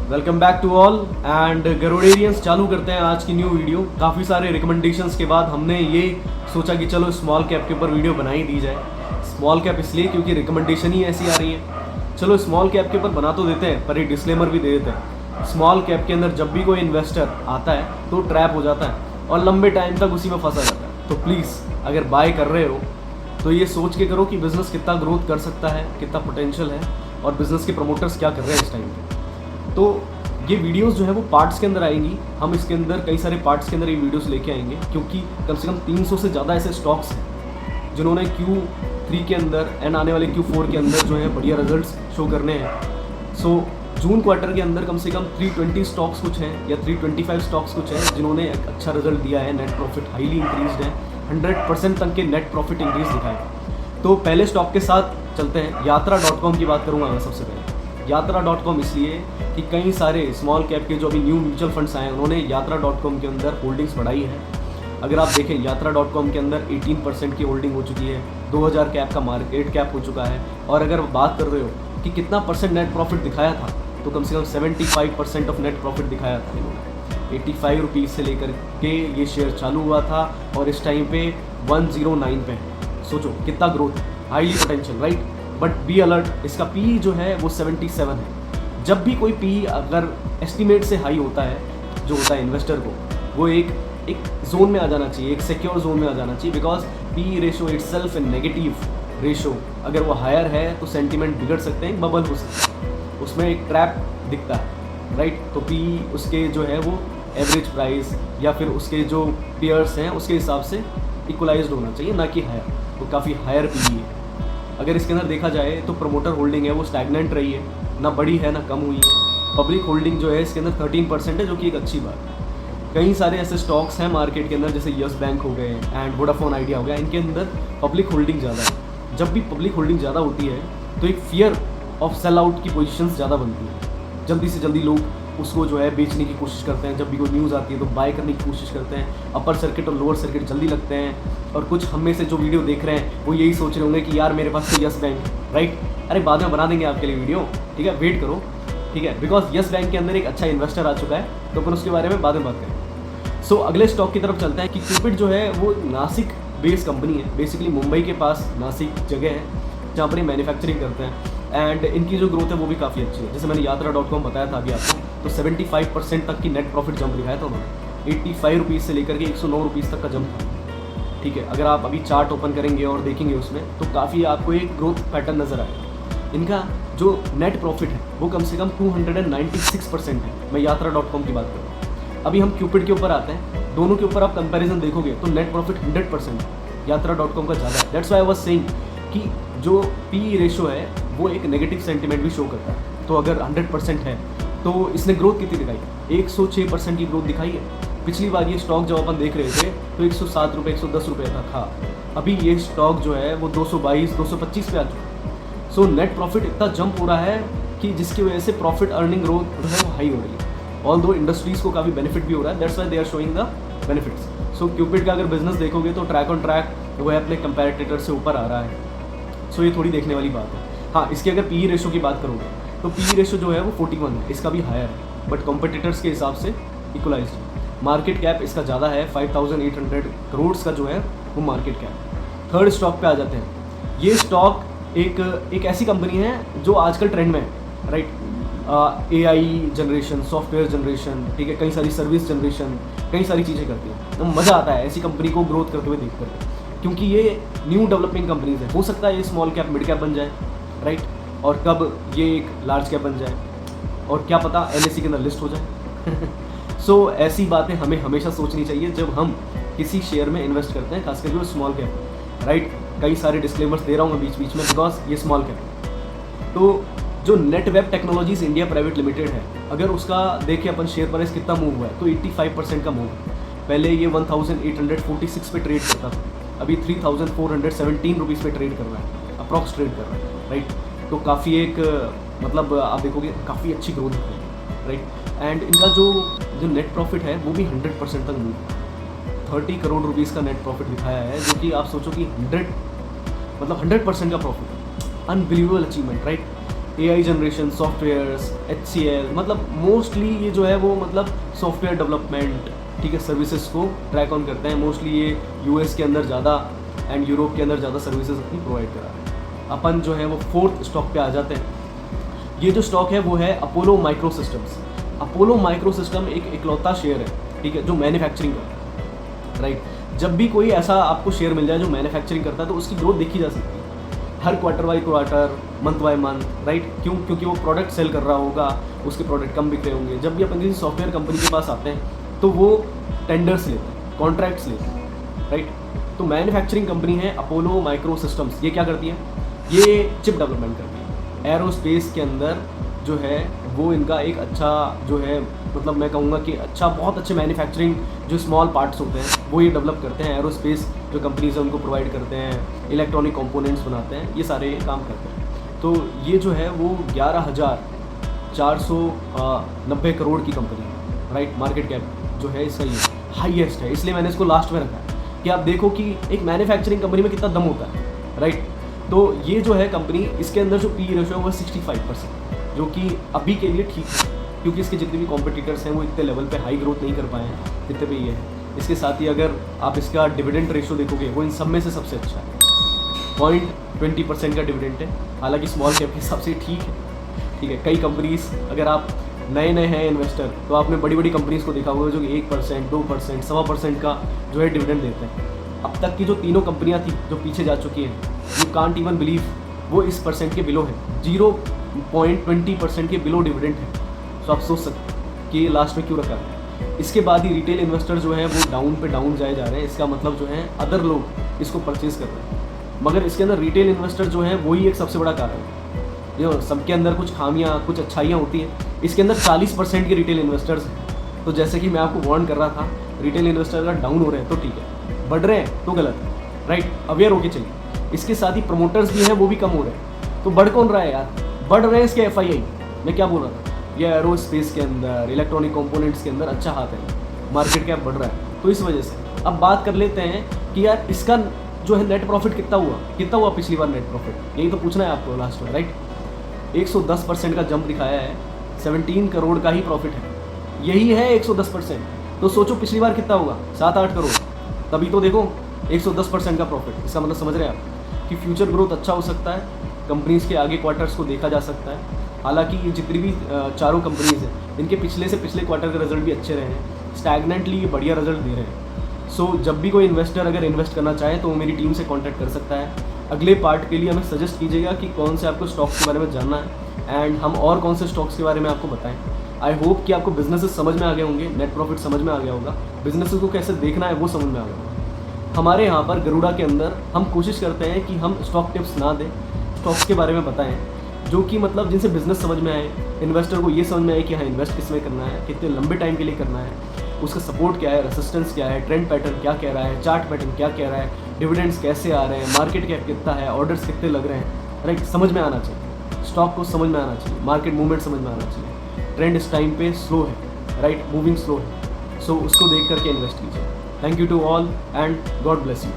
Welcome back to all and Garuderians. चालू करते हैं आज की न्यू वीडियो। काफ़ी सारे रिकमेंडेशंस के बाद हमने ये सोचा कि चलो स्मॉल कैप के ऊपर वीडियो बना ही दी जाए। स्मॉल कैप इसलिए क्योंकि रिकमेंडेशन ही ऐसी आ रही है। चलो स्मॉल कैप के ऊपर बना तो देते हैं, पर एक डिस्क्लेमर भी दे देते हैं। स्मॉल कैप के अंदर जब भी कोई इन्वेस्टर आता है तो ट्रैप हो जाता है और लंबे टाइम तक उसी में फंसा जाता है। तो प्लीज़ अगर बाय कर रहे हो तो ये सोच के करो कि बिज़नेस कितना ग्रोथ कर सकता है, कितना पोटेंशियल है और बिज़नेस के प्रमोटर्स क्या कर रहे हैं इस टाइम पे। तो ये वीडियोस जो है वो पार्ट्स के अंदर आएंगी। हम इसके अंदर कई सारे पार्ट्स के अंदर ये वीडियोस लेके आएंगे, क्योंकि कम से कम 300 से ज़्यादा ऐसे स्टॉक्स हैं जिन्होंने Q3 के अंदर एंड आने वाले Q4 के अंदर जो है बढ़िया रिजल्ट्स शो करने हैं। सो जून क्वार्टर के अंदर कम से कम 320 स्टॉक्स कुछ हैं या 325 स्टॉक्स कुछ हैं जिन्होंने एक अच्छा रिजल्ट दिया है। नेट प्रॉफिट हाईली इंक्रीज्ड है, 100% तक के नेट प्रॉफिट इंक्रीज दिखाए। तो पहले स्टॉक के साथ चलते हैं। यात्रा.com की बात करूँगा मैं सबसे पहले। यात्रा.com इसलिए कि कई सारे स्मॉल कैप के जो अभी न्यू म्यूचुअल फंड्स आए हैं उन्होंने यात्रा.com के अंदर होल्डिंग्स बढ़ाई है। अगर आप देखें यात्रा.com के अंदर 18% की होल्डिंग हो चुकी है, 2000 कैप का मार्केट कैप हो चुका है। और अगर बात कर रहे हो कि कितना परसेंट नेट प्रॉफिट दिखाया था, तो कम से कम 75% ऑफ नेट प्रॉफिट दिखाया था इन्होंने। 85 रुपीज़ से लेकर के ये शेयर चालू हुआ था और इस टाइम पे 109 पे है। सोचो कितना growth, highly potential, right. But be alert, इसका पी जो है वो 77 है। जब भी कोई पी अगर एस्टिमेट से हाई होता है, जो होता है इन्वेस्टर को, वो एक जोन में आ जाना चाहिए, एक सिक्योर जोन में आ जाना चाहिए। Because P ratio itself A negative ratio, अगर वो हायर है तो सेंटीमेंट बिगड़ सकते हैं, बबल हो सकता है, उसमें एक ट्रैप दिखता है, राइट। तो पी उसके जो है वो एवरेज प्राइस या फिर उसके जो पेयर्स हैं उसके हिसाब से इक्वलाइज्ड होना चाहिए, ना कि हायर। तो काफ़ी हायर पी है। अगर इसके अंदर देखा जाए तो प्रमोटर होल्डिंग है वो स्टैगनेंट रही है, ना बढ़ी है ना कम हुई है। पब्लिक होल्डिंग जो है इसके अंदर 13% है, जो कि एक अच्छी बात है। कई सारे ऐसे स्टॉक्स हैं मार्केट के अंदर जैसे यस बैंक हो गए एंड वोडाफोन आइडिया हो गया, इनके अंदर पब्लिक होल्डिंग ज़्यादा है। जब भी पब्लिक होल्डिंग ज़्यादा होती है तो एक फियर ऑफ सेल आउट की पोजिशन ज़्यादा बनती है। जल्दी से जल्दी लोग उसको जो है बेचने की कोशिश करते हैं। जब भी कोई न्यूज़ आती है तो बाय करने की कोशिश करते हैं। अपर सर्किट और लोअर सर्किट जल्दी लगते हैं। और कुछ हम में से जो वीडियो देख रहे हैं वो यही सोच रहे होंगे कि यार मेरे पास तो यस बैंक, राइट। अरे बाद में बना देंगे आपके लिए वीडियो, ठीक है, वेट करो, ठीक है। बिकॉज यस बैंक के अंदर एक अच्छा इन्वेस्टर आ चुका है, तो अपन उसके बारे में बाद में बात करें। सो अगले स्टॉक की तरफ चलते हैं कि क्यूपिड जो है वो नासिक बेस्ड कंपनी है। बेसिकली मुंबई के पास नासिक जगह है जहाँ पर ये मैन्युफैक्चरिंग करते हैं एंड इनकी जो ग्रोथ है वो भी काफ़ी अच्छी है। जैसे मैंने यात्रा.com बताया था अभी आपको, तो 75% तक की नेट प्रॉफिट जंप दिखाया था उन्होंने। 85 रुपीज़ से लेकर के 109 रुपीज़ तक का जंप था, ठीक है। अगर आप अभी चार्ट ओपन करेंगे और देखेंगे उसमें तो काफ़ी आपको एक ग्रोथ पैटर्न नज़र आएगा। इनका जो नेट प्रॉफिट है वो कम से कम 296% है। मैं यात्रा.com की बात कर रहा हूँ। अभी हम क्यूपिड के ऊपर आते हैं। दोनों के ऊपर आप कंपैरिजन देखोगे तो नेट प्रॉफिट 100% है, यात्रा.com का ज़्यादा है। That's why I was saying कि जो पी रेशो है वो एक नेगेटिव सेंटीमेंट भी शो करता है। तो अगर 100% है तो इसने ग्रोथ कितनी दिखाई, 106% की ग्रोथ दिखाई है। पिछली बार ये स्टॉक जब अपन देख रहे थे तो 107 रुपये 110 रुपये था। अभी ये स्टॉक जो है वो 222 225 पे आ चुका है। सो नेट प्रॉफिट इतना जंप हो रहा है कि जिसकी वजह से प्रॉफिट अर्निंग ग्रोथ जो है वो हाई हो रही है। ऑल दो इंडस्ट्रीज़ को काफ़ी बेनिफिट भी हो रहा है। That's why they are showing the benefits. So Cupid का अगर बिजनेस देखोगे तो ट्रैक ऑन ट्रैक वो है अपने कंपैरेटिटर से ऊपर आ रहा है। सो ये थोड़ी देखने वाली बात है। हाँ, इसके अगर पी रेशो की बात करोगे तो पी रेशो जो है वो 41 है, इसका भी हायर है, बट कॉम्पिटिटर्स के हिसाब से इक्वलाइज्ड है। मार्केट कैप इसका ज़्यादा है, 5800 करोड़ का जो है वो मार्केट कैप। थर्ड स्टॉक पे आ जाते हैं। ये स्टॉक एक ऐसी कंपनी है जो आजकल ट्रेंड में है, right. AI generation, software generation, ठीक है, कई सारी सर्विस जनरेशन, कई सारी चीज़ें करती है। तो मज़ा आता है ऐसी कंपनी को ग्रोथ करते हुए देख करके, क्योंकि ये न्यू डेवलपिंग कंपनीज है। हो सकता है ये स्मॉल कैप मिड कैप बन जाए, राइट, और कब ये एक लार्ज कैप बन जाए और क्या पता NSE के अंदर लिस्ट हो जाए। सो ऐसी बातें हमें हमेशा सोचनी चाहिए जब हम किसी शेयर में इन्वेस्ट करते हैं, खासकर जो स्मॉल कैप, राइट। कई सारे डिस्क्लेमर्स दे रहा हूँ मैं बीच बीच में, बिकॉज ये स्मॉल कैप है। तो जो Netweb technologies India private limited है, अगर उसका देखें अपन शेयर प्राइस कितना मूव हुआ है तो 85% का मूव है। पहले ये 1846 पे ट्रेड करता था, अभी 3417 रुपीज़ पे ट्रेड कर रहा है, अप्रॉक्स ट्रेड कर रहा है, राइट। तो काफ़ी एक मतलब आप देखोगे काफ़ी अच्छी ग्रोथ है, राइट। एंड इनका जो नेट प्रॉफिट है वो भी 100% तक मूव, 30 करोड़ रुपीज़ का नेट प्रॉफिट दिखाया है, जो कि आप सोचो कि 100% का profit, unbelievable achievement, right. AI generation softwares, HCL, मतलब मोस्टली ये जो है वो मतलब सॉफ्टवेयर डेवलपमेंट, ठीक है, सर्विसेज को ट्रैक ऑन करते हैं। मोस्टली ये US के अंदर ज़्यादा एंड यूरोप के अंदर ज़्यादा सर्विसेज अपनी प्रोवाइड करा रहे हैं। अपन जो है वो 4th स्टॉक पे आ जाते हैं। ये जो स्टॉक है वो है Apollo micro systems. Apollo micro system एक इकलौता शेयर है, ठीक है, जो मैन्युफैक्चरिंग करता है, राइट। जब भी कोई ऐसा आपको शेयर मिल जाए जो मैन्युफैक्चरिंग करता है तो उसकी ग्रोथ देखी जा सकती है हर quarter by quarter, month by month, right. क्यों? क्योंकि वो प्रोडक्ट सेल कर रहा होगा, उसके प्रोडक्ट कम बिक रहे होंगे। जब भी अपन किसी सॉफ्टवेयर कंपनी के पास आते हैं तो वो टेंडर्स लेते हैं, कॉन्ट्रैक्ट्स लेते हैं, राइट। तो मैन्युफैक्चरिंग कंपनी है अपोलो माइक्रो सिस्टम्स। ये क्या करती है? ये चिप डेवलपमेंट करती है। एरोस्पेस के अंदर जो है वो इनका एक अच्छा जो है, मतलब मैं कहूँगा कि अच्छा, बहुत अच्छे मैन्युफैक्चरिंग जो स्मॉल पार्ट्स होते हैं वो ये डेवलप करते हैं। एरोस्पेस जो कंपनीज हैं उनको प्रोवाइड करते हैं, इलेक्ट्रॉनिक कंपोनेंट्स बनाते हैं, ये सारे काम करते हैं। तो ये जो है वो 11,490 करोड़ की कंपनी है, राइट। मार्केट कैप जो है इसका ये हाईएस्ट है, इसलिए मैंने इसको लास्ट में रखा है कि आप देखो कि एक मैन्युफैक्चरिंग कंपनी में कितना दम होता है, राइट। तो ये जो है कंपनी, इसके अंदर जो PE रेशो है वो 65%, जो कि अभी के लिए ठीक है, क्योंकि इसके जितने भी कॉम्पिटिटर्स हैं वो इतने लेवल पे हाई ग्रोथ नहीं कर पाए हैं जितने पे ये है। इसके साथ ही अगर आप इसका डिविडेंड रेशो देखोगे वो इन सब में से सबसे अच्छा है, 0.20% का डिविडेंड है। हालांकि स्मॉल कैप के हिसाब से ठीक है, ठीक है। कई कंपनीज, अगर आप नए नए हैं इन्वेस्टर तो आपने बड़ी बड़ी कंपनीज को देखा होगा जो कि 1%, 2%, 1.25% का जो है डिविडेंड देते हैं। अब तक की जो तीनों कंपनियां थी जो पीछे जा चुकी हैं, यू कांट इवन बिलीव, वो इस परसेंट के बिलो है, 0.20% के बिलो डिविडेंड है। तो आप सोच सकते हैं कि ये लास्ट में क्यों रखा है। इसके बाद ही रिटेल इन्वेस्टर जो है वो डाउन पे डाउन जाए जा रहे हैं। इसका मतलब जो है अदर लोग इसको परचेज कर रहे हैं, मगर इसके अंदर रिटेल इन्वेस्टर जो है वही एक सबसे बड़ा कारण है। जो सबके अंदर कुछ खामियां, कुछ अच्छाइयाँ होती हैं, इसके अंदर 40% के रिटेल इन्वेस्टर्स हैं। तो जैसे कि मैं आपको वार्न कर रहा था, रिटेल इन्वेस्टर अगर डाउन हो रहे हैं तो ठीक है, बढ़ रहे हैं तो गलत है, राइट। अवेयर होके चलिए। इसके साथ ही प्रमोटर्स भी हैं, वो भी कम हो रहे हैं। तो बढ़ कौन रहा है यार? बढ़ रहे हैं इसके FII। मैं क्या बोल रहा था, ये एरोस्पेस के अंदर, इलेक्ट्रॉनिक कंपोनेंट्स के अंदर अच्छा हाथ है, मार्केट कैप बढ़ रहा है, तो इस वजह से। अब बात कर लेते हैं कि यार इसका जो है नेट प्रॉफिट कितना हुआ पिछली बार नेट प्रॉफिट, यही तो पूछना है आपको लास्ट में, राइट। 110% का जंप दिखाया है, 17 करोड़ का ही प्रॉफिट है, यही है 110%। तो सोचो पिछली बार कितना होगा, 7-8 करोड़, तभी तो देखो 110% का प्रॉफिट। इसका मतलब समझ रहे हैं आप कि फ्यूचर ग्रोथ अच्छा हो सकता है, कंपनीज़ के आगे क्वार्टर्स को देखा जा सकता है। हालांकि ये जितनी भी चारों कंपनीज हैं, इनके पिछले से पिछले क्वार्टर के रिजल्ट भी अच्छे रहे हैं, स्टैगनेंटली ये बढ़िया रिजल्ट दे रहे हैं। सो जब भी कोई इन्वेस्टर अगर इन्वेस्ट करना चाहे तो वो मेरी टीम से कांटेक्ट कर सकता है। अगले पार्ट के लिए हमें सजेस्ट कीजिएगा कि कौन से आपको स्टॉक्स के बारे में जानना है एंड हम और कौन से स्टॉक्स के बारे में आपको बताएं। आई होप कि आपको बिजनेसेस समझ में आ गए होंगे, नेट प्रॉफिट समझ में आ गया होगा, बिजनेसेस को कैसे देखना है वो समझ में आ गया होगा। हमारे यहाँ पर गरुड़ा के अंदर हम कोशिश करते हैं कि हम स्टॉक टिप्स ना दें, स्टॉक्स के बारे में बताएं जो कि मतलब जिनसे बिजनेस समझ में आए, इन्वेस्टर को ये समझ में आए कि हाँ इन्वेस्ट किस में करना है, कितने लंबे टाइम के लिए करना है, उसका सपोर्ट क्या है, रेसिस्टेंस क्या है, ट्रेंड पैटर्न क्या कह रहा है, चार्ट पैटर्न क्या कह रहा है, डिविडेंड्स कैसे आ रहे हैं, मार्केट कैप कितना है, ऑर्डर्स कितने लग रहे हैं, राइट। समझ में आना चाहिए, स्टॉक को समझ में आना चाहिए, मार्केट मूवमेंट समझ में आना चाहिए। ट्रेंड इस टाइम पे स्लो है, राइट, मूविंग स्लो है, सो उसको देख करके इन्वेस्ट कीजिए। Thank you to all and God bless you.